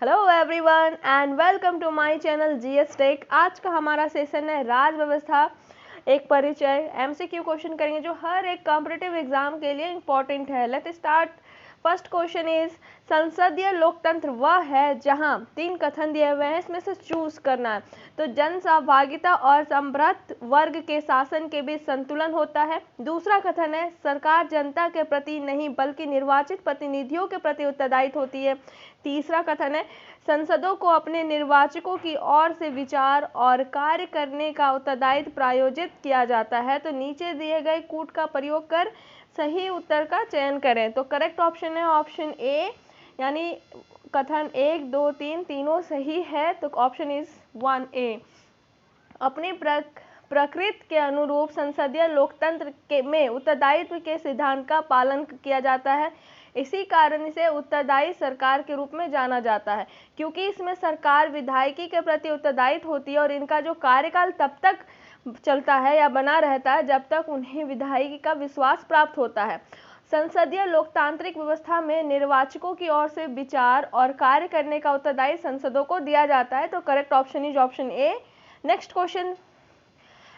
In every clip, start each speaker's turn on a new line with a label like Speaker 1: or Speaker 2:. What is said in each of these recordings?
Speaker 1: Hello everyone and welcome to my channel GS tech. आज का हमारा सेशन है राज व्यवस्था एक परिचय। एमसीक्यू क्वेश्चन करेंगे जो हर एक कॉम्पिटिटिव एग्जाम के लिए इंपॉर्टेंट है। Let's start. First question is संसदीय लोकतंत्र वह है जहां 3 कथन दिए हुए हैं, इसमें से चूज करना है। तो जन सहभागिता और संभ्रत वर्ग के शासन के बीच संतुलन होता है। दूसरा कथन है सरकार जनता के प्रति नहीं बल्कि निर्वाचित प्रतिनिधियों के प्रति उत्तरदायित्व होती है। तीसरा कथन है संसदों को अपने निर्वाचकों की ओर से विचार और कार्य करने का उत्तरदायित्व प्रायोजित किया जाता है। तो नीचे दिए गए कूट का प्रयोग कर सही उत्तर का चयन करें। तो करेक्ट ऑप्शन है ऑप्शन ए, यानी कथन 1, 2, 3 तीनों सही है। तो ऑप्शन इज 1A। अपनी प्रकृति के अनुरूप संसदीय लोकतंत्र में उत्तरदायित्व के सिद्धांत का पालन किया जाता है। इसी कारण इसे उत्तरदायी सरकार के रूप में जाना जाता है, क्योंकि इसमें सरकार विधायकी के प्रति उत्तरदायित्व होती है और इनका जो कार्यकाल तब तक चलता है या बना रहता है जब तक उन्हें विधायकी का विश्वास प्राप्त होता है। संसदीय लोकतांत्रिक व्यवस्था में निर्वाचकों की ओर से विचार और कार्य करने का उत्तरदायित्व संसदों को दिया जाता है। तो correct option is option A. Next question,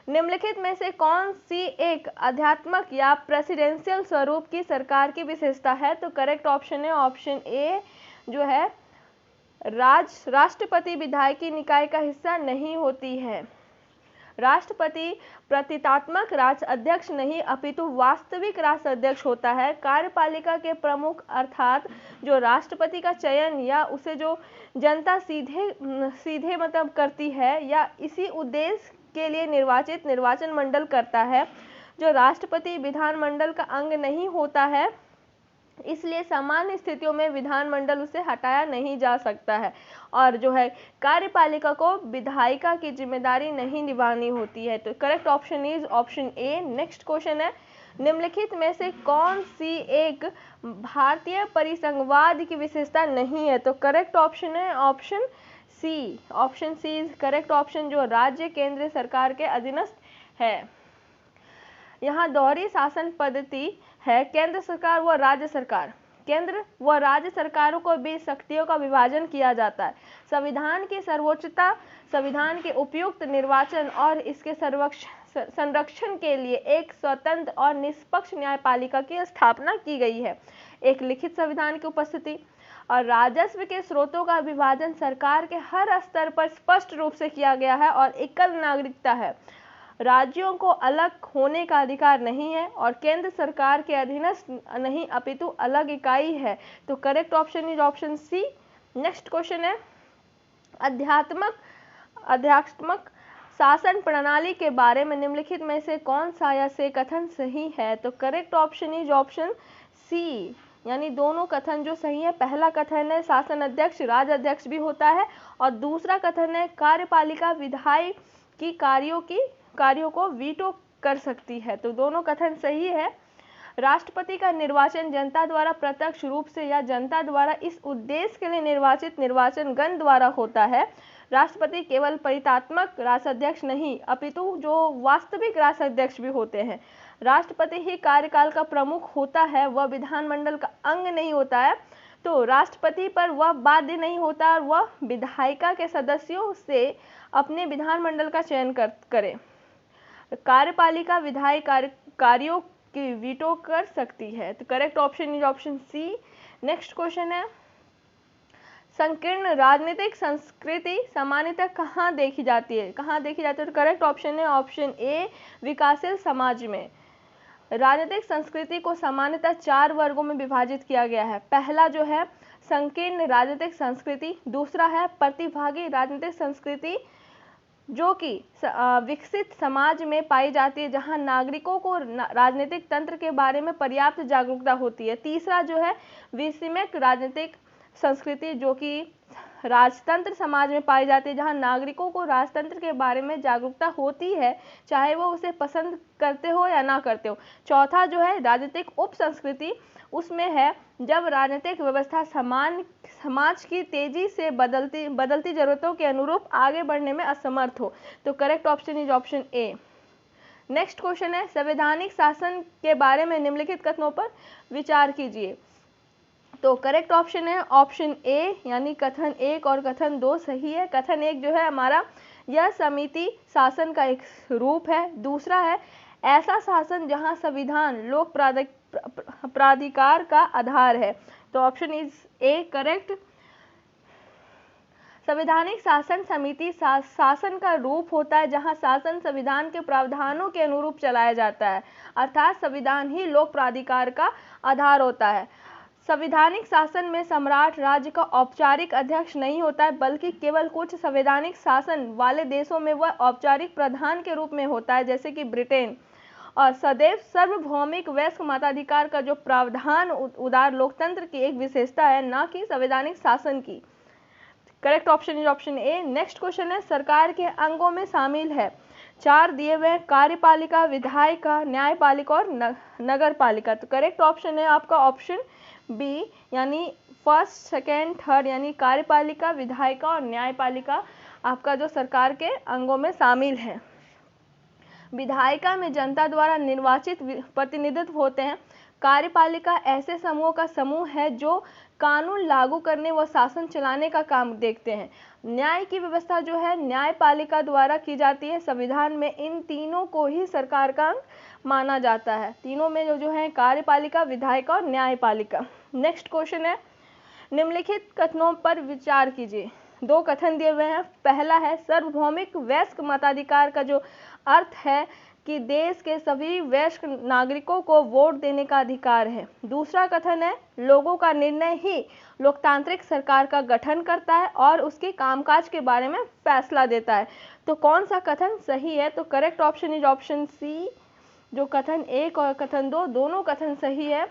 Speaker 1: निम्नलिखित में से कौन सी एक आध्यात्मक या प्रेसिडेंशियल स्वरूप की सरकार की विशेषता है? तो करेक्ट ऑप्शन है ऑप्शन ए, जो है राष्ट्रपति विधायकी निकाय का हिस्सा नहीं होती है। राष्ट्रपति प्रतीकात्मक राष्ट्र अध्यक्ष नहीं अपितु वास्तविक राष्ट्र अध्यक्ष होता है। कार्यपालिका के प्रमुख अर्थात जो राष्ट्रपति का चयन या उसे जो जनता सीधे मतलब करती है या इसी उद्देश्य के लिए निर्वाचित निर्वाचन मंडल करता है। जो राष्ट्रपति विधानमंडल का अंग नहीं होता है, इसलिए सामान्य स्थितियों में विधानमंडल उसे हटाया नहीं जा सकता है। और जो है कार्यपालिका को विधायिका की जिम्मेदारी नहीं निभानी होती है। तो correct option is option A. Next question है निम्नलिखित में से कौन सी एक भारतीय परिसंघवाद की विशेषता नहीं है? तो करेक्ट ऑप्शन है option C. Option C is correct option, जो राज्य केंद्र सरकार के अधीनस्थ है। यहाँ दोहरी शासन पद्धति है। केंद्र सरकार व राज्य सरकार, केंद्र व राज्य सरकारों को बीच शक्तियों का विभाजन किया जाता है। संविधान की सर्वोच्चता, संविधान के उपयुक्त निर्वाचन और इसके संरक्षण के लिए एक स्वतंत्र और निष्पक्ष न्यायपालिका की स्थापना की गई है। एक लिखित संविधान की उपस्थिति और राजस्व के स्रोतों का विभाजन सरकार के हर स्तर पर स्पष्ट रूप से किया गया है और एकल नागरिकता है। राज्यों को अलग होने का अधिकार नहीं है और केंद्र सरकार के अधीनस्थ नहीं अपितु अलग इकाई है। तो correct option is option C. Next question है अध्यात्मक शासन प्रणाली के बारे में निम्नलिखित में से कौन सा या से कथन सही है? तो correct option is option C, यानी दोनों कथन जो सही है। पहला कथन है शासन अध्यक्ष राज्य अध्यक्ष भी होता है और दूसरा कथन है कार्यपालिका विधायी की कार्यों को वीटो कर सकती है। तो दोनों कथन सही है। राष्ट्रपति का निर्वाचन जनता द्वारा प्रत्यक्ष रूप से या जनता द्वारा इस उद्देश्य के लिए निर्वाचित निर्वाचन गण द्वारा होता है। राष्ट्रपति केवल परितात्मक राष्ट्राध्यक्ष नहीं अपितु जो वास्तविक राष्ट्राध्यक्ष भी होते हैं। राष्ट्रपति ही कार्यकाल का प्रमुख होता है, वह विधानमंडल का अंग नहीं होता है। तो राष्ट्रपति पर वह बाध्य नहीं होता और वह विधायिका के सदस्यों से अपने विधानमंडल का चयन करे। कार्यपालिका विधायी कार्यों की वीटो कर सकती है। तो correct option is option C. Next question है संकीर्ण राजनीतिक संस्कृति सामान्यतः कहाँ देखी जाती है? तो करेक्ट ऑप्शन है ऑप्शन ए, विकासशील समाज में। राजनीतिक संस्कृति को सामान्यतः 4 वर्गों में विभाजित किया गया है। पहला जो है संकीर्ण राजनीतिक संस्कृति, दूसरा है प्रतिभागी राजनीतिक संस्कृति जो कि विकसित समाज में पाई जाती है जहां नागरिकों को राजनीतिक तंत्र के बारे में पर्याप्त जागरूकता होती है। तीसरा जो है विषमिक राजनीतिक संस्कृति जो कि राजतंत्र समाज में पाई जाती है जहां नागरिकों को राजतंत्र के बारे में जागरूकता होती है, चाहे वो उसे पसंद करते हो या ना करते हो। चौथा जो है राजनीतिक उप संस्कृति, उसमें है जब राजनीतिक व्यवस्था समाज की तेजी से बदलती जरूरतों के अनुरूप आगे बढ़ने में असमर्थ हो। तो correct option is option A. Next question है संवैधानिक शासन के बारे में निम्नलिखित कथनों पर विचार कीजिए। तो करेक्ट ऑप्शन है ऑप्शन ए, यानी कथन 1 और कथन 2 सही है। कथन 1 जो है हमारा, यह समिति शासन का एक रूप है। दूसरा है ऐसा शासन जहां संविधान लोक प्राधिकार का आधार है। तो ऑप्शन इज ए करेक्ट। संवैधानिक शासन समिति शासन का रूप होता है जहां शासन संविधान के प्रावधानों के अनुरूप चलाया जाता है, अर्थात संविधान ही लोक प्राधिकार का आधार होता है। संवैधानिक शासन में सम्राट राज्य का औपचारिक अध्यक्ष नहीं होता है, बल्कि केवल कुछ संवैधानिक शासन वाले देशों में वह औपचारिक प्रधान के रूप में होता है, जैसे कि ब्रिटेन। और सदैव सार्वभौमिक वयस्क मताधिकार का जो प्रावधान उदार लोकतंत्र की एक विशेषता है, न कि संवैधानिक शासन की। Correct option is option A. Next question है सरकार के अंगों में शामिल है 4 दिए हुए कार्यपालिका, विधायिका, न्यायपालिका और नगर पालिका। तो करेक्ट ऑप्शन है आपका ऑप्शन बी, यानी फर्स्ट, सेकेंड, थर्ड, यानी कार्यपालिका, विधायिका और न्यायपालिका आपका जो सरकार के अंगों में शामिल है। विधायिका में जनता द्वारा निर्वाचित प्रतिनिधित्व होते हैं। कार्यपालिका ऐसे समूहों का समूह है जो कानून लागू करने व शासन चलाने का काम देखते हैं। न्याय की व्यवस्था जो है न्यायपालिका द्वारा की जाती है। संविधान में इन तीनों को ही सरकार का अंग माना जाता है। तीनों में जो है कार्यपालिका, विधायिका और न्यायपालिका। नेक्स्ट क्वेश्चन है निम्नलिखित कथनों पर विचार कीजिए। 2 कथन दिए हुए हैं। पहला है सार्वभौमिक वयस्क मताधिकार का जो अर्थ है कि देश के सभी वयस्क नागरिकों को वोट देने का अधिकार है। दूसरा कथन है लोगों का निर्णय ही लोकतांत्रिक सरकार का गठन करता है और उसके कामकाज के बारे में फैसला देता है। तो कौन सा कथन सही है? तो correct option is option C, जो कथन 1 और कथन 2 दोनों कथन सही है।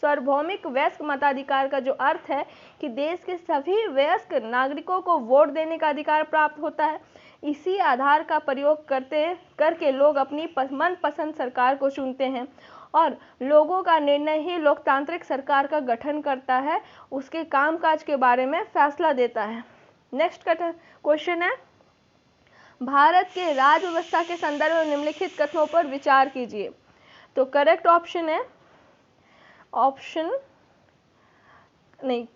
Speaker 1: सार्वभौमिक वयस्क मताधिकार का जो अर्थ है कि देश के सभी वयस्क नागरिकों को वोट देने का अधिकार प्राप्त होता है। इसी आधार का प्रयोग करके लोग अपनी मनपसंद सरकार को चुनते हैं और लोगों का निर्णय ही लोकतांत्रिक सरकार का गठन करता है, उसके कामकाज के बारे में फैसला देता है। नेक्स्ट क्वेश्चन है भारत के राज्य व्यवस्था के संदर्भ में निम्नलिखित कथनों पर विचार कीजिए। तो करेक्ट ऑप्शन है ऑप्शन नहीं,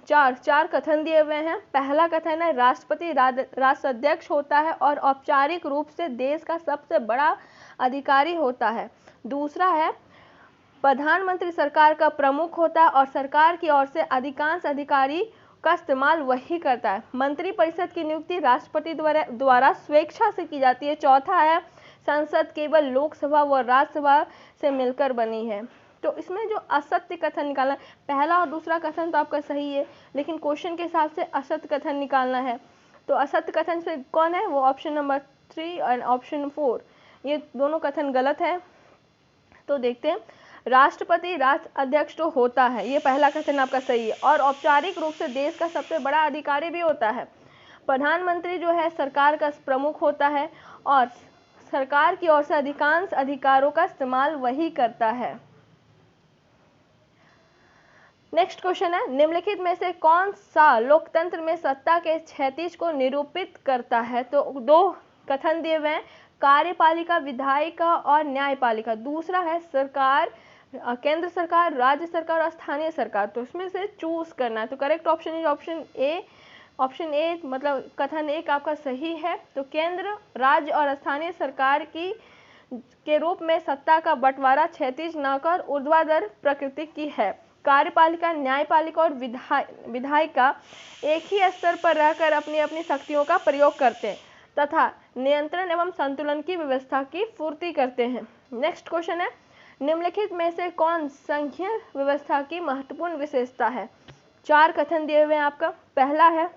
Speaker 1: 4 कथन दिए हुए हैं। पहला कथन है राष्ट्रपति राष्ट्राध्यक्ष होता है और औपचारिक रूप से देश का सबसे बड़ा अधिकारी होता है। दूसरा है प्रधानमंत्री सरकार का प्रमुख होता है और सरकार की ओर से अधिकांश अधिकारी का इस्तेमाल वही करता है। मंत्रिपरिषद की नियुक्ति राष्ट्रपति द्वारा स्वेच्छा से की जाती है। चौथा है संसद केवल लोकसभा व राज्यसभा से मिलकर बनी है। तो इसमें जो असत्य कथन निकालना, पहला और दूसरा कथन तो आपका सही है, लेकिन क्वेश्चन के हिसाब से असत्य कथन निकालना है। तो असत्य कथन से कौन है? वो ऑप्शन नंबर 3 और ऑप्शन 4, ये दोनों कथन गलत है। तो देखते हैं राष्ट्रपति राष्ट्राध्यक्ष तो होता है, ये पहला कथन आपका सही है, और औपचारिक रूप से देश का सबसे बड़ा अधिकारी भी होता है। प्रधानमंत्री जो है सरकार का प्रमुख होता है और सरकार की ओर से अधिकांश अधिकारों का इस्तेमाल वही करता है। नेक्स्ट क्वेश्चन है निम्नलिखित में से कौन सा लोकतंत्र में सत्ता के क्षैतिज को निरूपित करता है? तो 2 कथन दिए हुए हैं कार्यपालिका, विधायिका और न्यायपालिका। दूसरा है सरकार, केंद्र सरकार, राज्य सरकार और स्थानीय सरकार। तो इसमें से चूज करना है। तो correct option is option A. Option A मतलब कथन 1 आपका सही है। तो केंद्र, राज्य और स्थानीय सरकार के रूप में सत्ता का बंटवारा क्षैतिज न कर ऊर्ध्वाधर प्रकृति की है। कार्यपालिका, न्यायपालिका और विधायिका एक ही स्तर पर रहकर अपनी अपनी शक्तियों का प्रयोग करते हैं तथा नियंत्रण एवं संतुलन की व्यवस्था की पूर्ति करते हैं। नेक्स्ट क्वेश्चन है निम्नलिखित में से कौन संघीय व्यवस्था की महत्वपूर्ण विशेषता है? 4 कथन दिए हुए हैं आपका। पहला है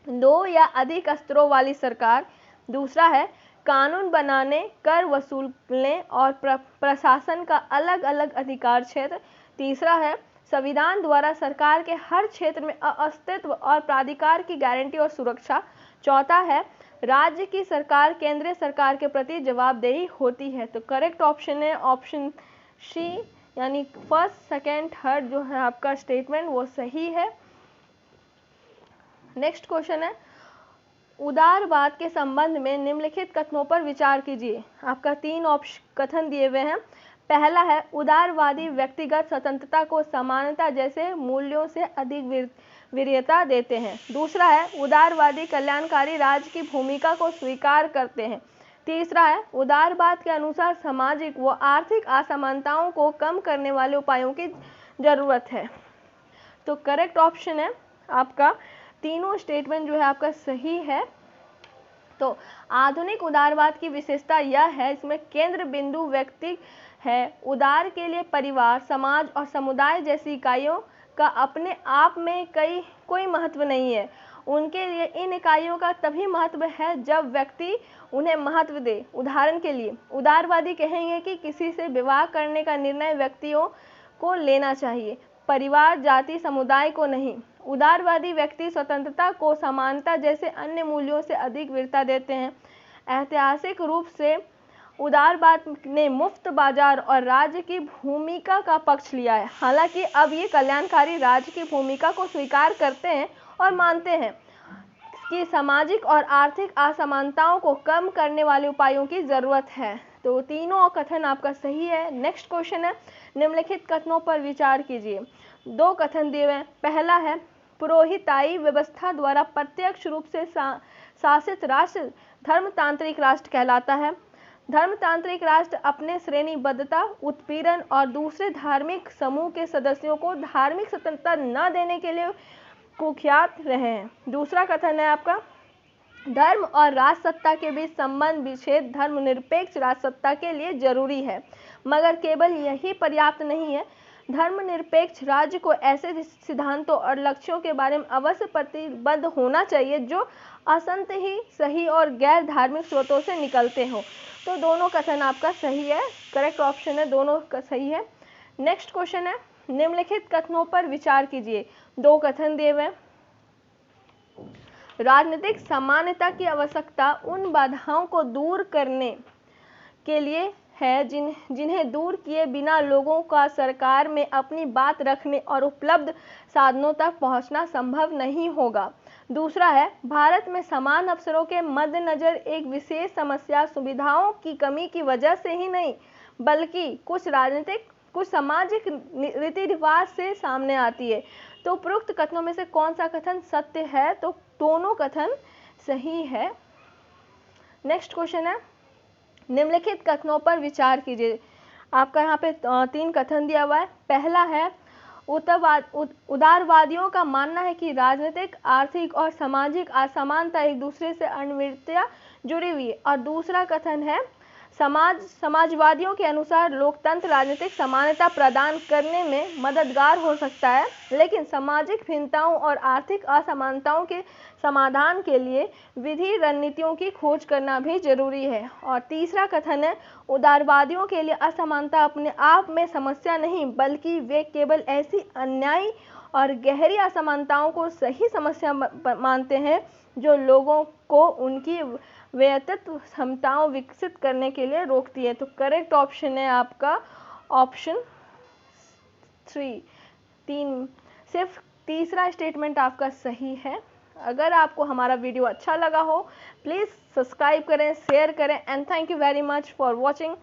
Speaker 1: 2 या अधिक स्तरों वाली सरकार। दूसरा है कानून बनाने, कर वसूलने और प्रशासन का अलग अलग अधिकार क्षेत्र। तीसरा है संविधान द्वारा सरकार के हर क्षेत्र में अस्तित्व और प्राधिकार की गारंटी और सुरक्षा। चौथा है राज्य की सरकार केंद्रीय सरकार के प्रति जवाबदेही होती है। तो करेक्ट ऑप्शन है ऑप्शन सी, यानी फर्स्ट, सेकेंड, थर्ड जो है आपका स्टेटमेंट वो सही है। नेक्स्ट क्वेश्चन है उदारवाद के संबंध में निम्नलिखित कथनों पर विचार कीजिए। आपका 3 कथन दिए हुए हैं। पहला है उदारवादी व्यक्तिगत स्वतंत्रता को समानता जैसे मूल्यों से अधिक वरीयता देते हैं। दूसरा है उदारवादी कल्याणकारी राज्य की भूमिका को स्वीकार करते हैं। तीसरा है उदारवाद के अनुसार सामाजिक व आर्थिक असमानताओं को कम करने वाले उपायों की जरूरत है। तो करेक्ट ऑप्शन है आपका, तीनों स्टेटमेंट जो है आपका सही है। तो आधुनिक उदारवाद की विशेषता यह है, इसमें केंद्र बिंदु व्यक्ति है। उदार के लिए परिवार, समाज और समुदाय जैसी इकाइयों का अपने आप में कोई महत्व नहीं है। उनके लिए इन इकाइयों का तभी महत्व है जब व्यक्ति उन्हें महत्व दे। उदाहरण के लिए उदारवादी कहेंगे कि किसी से विवाह करने का निर्णय व्यक्तियों को लेना चाहिए, परिवार, जाति, समुदाय को नहीं। उदारवादी व्यक्ति स्वतंत्रता को समानता जैसे अन्य मूल्यों से अधिक वीरता देते हैं। ऐतिहासिक रूप से उदारवाद ने मुफ्त बाजार और राज्य की भूमिका का पक्ष लिया है। हालांकि अब ये कल्याणकारी राज्य की भूमिका को स्वीकार करते हैं और मानते हैं कि सामाजिक और आर्थिक असमानताओं को कम करने वाले उपायों की जरूरत है। तो तीनों कथन आपका सही है। नेक्स्ट क्वेश्चन है, निम्नलिखित कथनों पर विचार कीजिए। दो कथन दिए हैं। पहला है पुरोहिताई व्यवस्था द्वारा प्रत्यक्ष रूप से शासित राष्ट्र धर्मतांत्रिक राष्ट्र कहलाता है। धर्मतांत्रिक राष्ट्र अपने श्रेणीबद्धता, उत्पीड़न और दूसरे धार्मिक समूह के सदस्यों को धार्मिक स्वतंत्रता न देने के लिए कुख्यात रहे हैं। दूसरा कथन है आपका, धर्म और राजसत्ता के बीच संबंध विच्छेद धर्मनिरपेक्ष राजसत्ता के लिए जरूरी है, मगर केवल यही पर्याप्त नहीं है। धर्मनिरपेक्ष राज्य को ऐसे सिद्धांतों और लक्ष्यों के बारे में अवश्य प्रतिबद्ध होना चाहिए जो असंत ही सही और गैर धार्मिक स्रोतों से निकलते हो। तो दोनों कथन आपका सही है। करेक्ट ऑप्शन है, दोनों का सही है। नेक्स्ट क्वेश्चन है, निम्नलिखित कथनों पर विचार कीजिए। दो कथन दिए हुए। राजनीतिक समानता की आवश्यकता उन बाधाओं को दूर करने के लिए है जिन्हें दूर किए बिना लोगों का सरकार में अपनी बात रखने और उपलब्ध साधनों तक पहुंचना संभव नहीं होगा। दूसरा है भारत में समान अवसरों के मद्देनजर एक विशेष समस्या सुविधाओं की कमी की वजह से ही नहीं, बल्कि कुछ सामाजिक रीति रिवाज से सामने आती है। तो उपरोक्त कथनों में से कौन सा कथन सत्य है? तो दोनों कथन सही है। नेक्स्ट क्वेश्चन है, निम्नलिखित कथनों पर विचार कीजिए। आपका यहाँ पे 3 कथन दिया हुआ है। पहला है उदारवादियों का मानना है कि राजनीतिक, आर्थिक और सामाजिक असमानता एक दूसरे से अनिवार्यतया जुड़ी हुई है। और दूसरा कथन है समाजवादियों के अनुसार लोकतंत्र राजनीतिक समानता प्रदान करने में मददगार हो सकता है, लेकिन सामाजिक भिन्नताओं और आर्थिक असमानताओं के समाधान के लिए विधि रणनीतियों की खोज करना भी जरूरी है। और तीसरा कथन है उदारवादियों के लिए असमानता अपने आप में समस्या नहीं, बल्कि वे केवल ऐसी अन्यायी और गहरी असमानताओं को सही समस्या मानते हैं जो लोगों को उनकी व्यक्तित्व क्षमताओं विकसित करने के लिए रोकती है। तो करेक्ट ऑप्शन है आपका ऑप्शन 3। सिर्फ तीसरा स्टेटमेंट आपका सही है। अगर आपको हमारा वीडियो अच्छा लगा हो, प्लीज़ सब्सक्राइब करें, शेयर करें and thank you very much for watching.